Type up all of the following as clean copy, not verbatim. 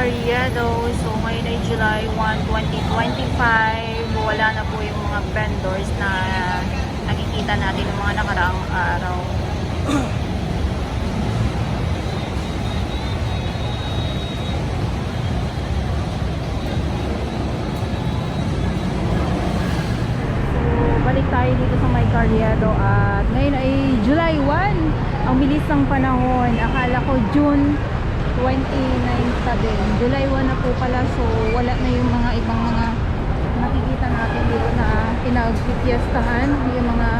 Carriedo. So ngayon ay July 1, 2025. Wala na po yung mga vendors na nakikita natin ng mga nakaraang araw. Balik tayo dito sa may Carriedo at ngayon ay July 1. Ang bilis ng panahon. Akala ko June 29 pa din. July 1 na po pala, so wala na yung mga ibang mga nakikita natin dito na pinagpipiestahan, yung mga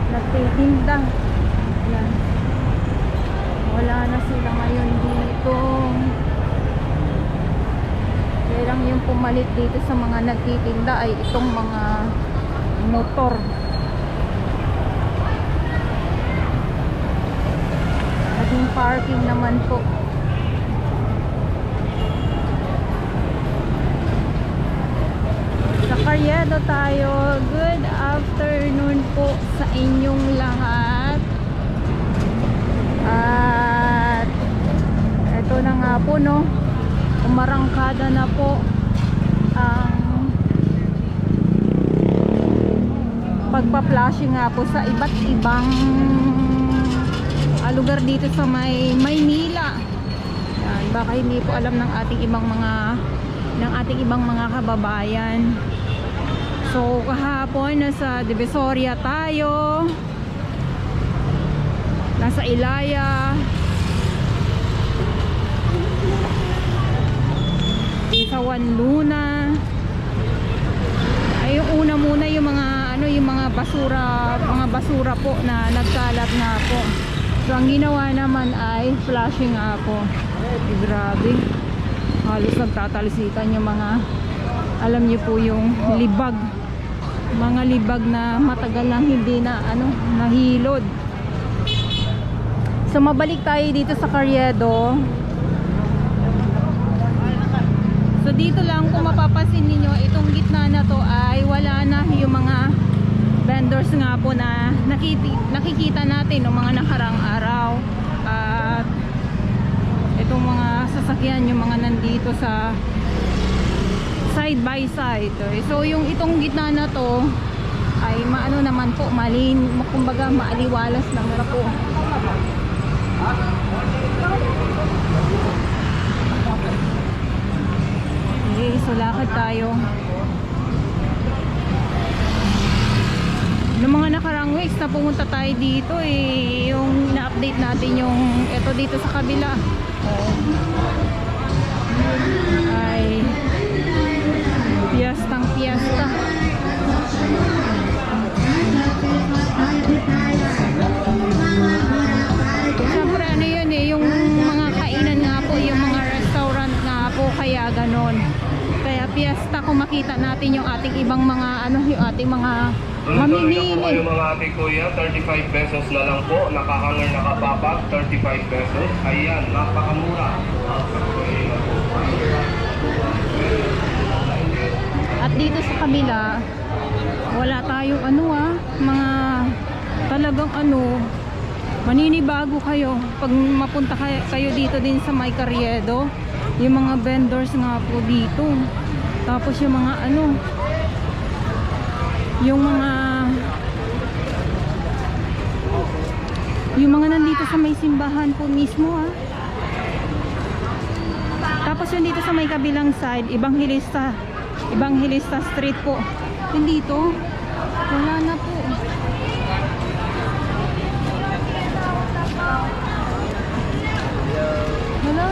nagtitinda. Yan. Wala na sila ngayon dito. Kaya lang yung pumalit dito sa mga nagtitinda ay itong mga motor. Naging parking naman po. Sa Carriedo tayo. Good afternoon po sa inyong lahat. At ito na nga po, no, umarangkada na po ang pagpa-flashing nga po sa iba't ibang lugar dito sa Maynila. Yan, baka hindi po alam ng ating ibang mga kababayan. So kahapon nasa Divisoria tayo, nasa Ilaya, sa Wanluna. Ay, yung una muna yung mga basura po na nagkalat nga po. So ang ginawa naman ay flashing nga po. Grabe, halos nagtatalsikan yung mga, alam niyo po, yung libag, mga libag na matagal nang hindi na nahilod. So mabalik tayo dito sa Carriedo. So dito lang, kung mapapansin niyo, itong gitna na to ay wala na yung mga vendors nga po na nakikita natin ng mga nakarang araw. At itong mga sasakyan, yung mga nandito sa side by side. So yung itong gitna na to ay maano naman po, kumbaga maaliwalas lang na po. Okay, so lakad tayo. Noong mga nakarang weeks na pumunta tayo dito, yung na-update natin yung ito dito sa kabila. Ay piyestang piyesta. Siyempre yun yung mga kainan nga po, yung mga restaurant nga po, kaya ganon. Kaya piyesta kung makita natin yung ating ibang mga yung ating mga mamimili. Yung mga ating kuya, 35 pesos na lang po. Nakahanger, nakapapak, 35 pesos. Ayan, napakamura. At dito sa kabila, wala tayong mga talagang maninibago kayo pag mapunta kayo dito din sa may Carriedo. Yung mga vendors nga po dito. Tapos yung mga yung mga nandito sa may simbahan po mismo, Tapos yung dito sa may kabilang side, Evangelista Street po. Yung dito, wala na po. Hello.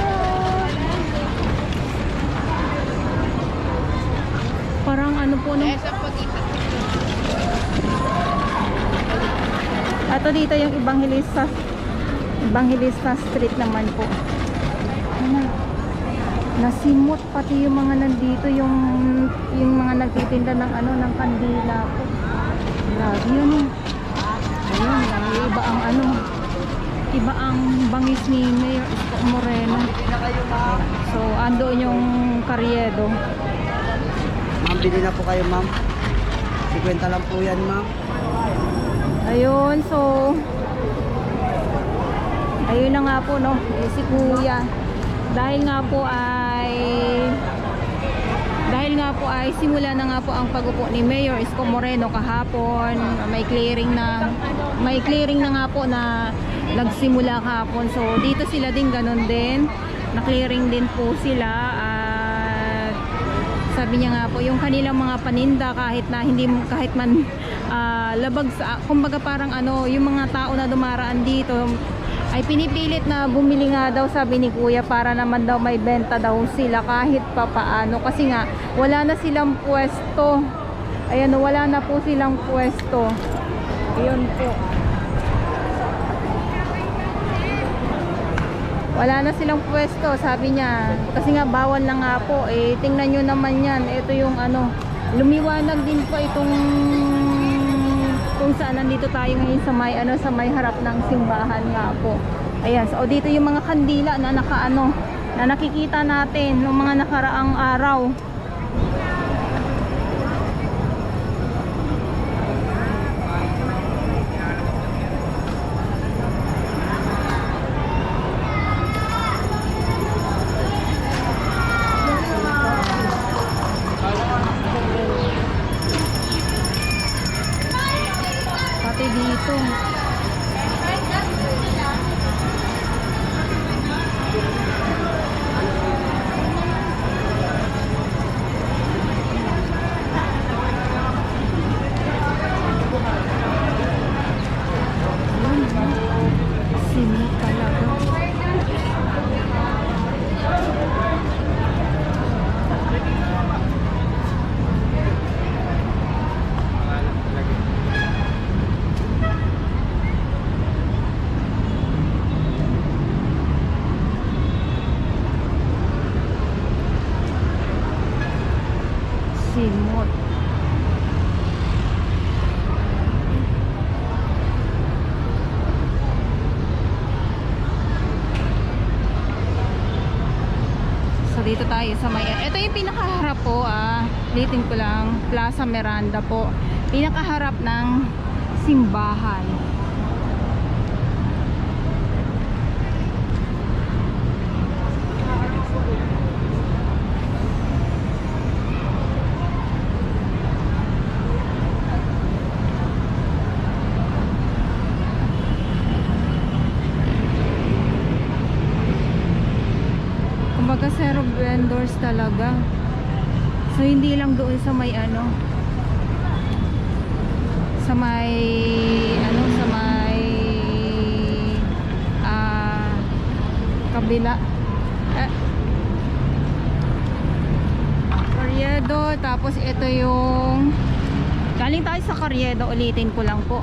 Parang po no? Ato dito yung Evangelista Street naman po. Nasimot pati yung mga nandito, yung mga nagtitinda ng ng kandila po. Grabe yun. Ayun, iba ang bangis ni Mayor Isko Moreno. So andoon yung Carriedo. Ma'am, bili na po kayo, ma'am. 50 lang po yan, ma'am. Ayun, so Ayun na nga po, no, si kuya. Dahil nga po ay simula na nga po ang pag-upo ni Mayor Isko Moreno kahapon. May clearing na nga po na nagsimula kahapon. So dito sila din ganun din. Na-clearing din po sila at sabi niya nga po yung kanilang mga paninda kahit man labag sa, kumbaga parang yung mga tao na dumaraan dito ay pinipilit na bumili nga daw, sabi ni kuya, para naman daw may benta daw sila kahit papaano, kasi nga wala na silang pwesto. Ayan, wala na po silang pwesto. Ayun po, wala na silang pwesto, sabi niya, kasi nga bawal na nga po. Tingnan nyo naman yan, ito yung lumiwanag din po itong kung saan nandito tayo ngayon sa may harap ng simbahan nga po. Ayan, so dito yung mga kandila na na nakikita natin ng mga nakaraang araw. Pati dito. Simot talaga. Simot. So dito tayo sa may, ito yung pinakaharap po, ulitin ko lang, Plaza Miranda po, pinakaharap ng simbahan. Kumbaga zero vendors talaga. So hindi lang doon sa may sa may kabila, Carriedo. Tapos ito yung galing tayo sa Carriedo, ulitin ko lang po.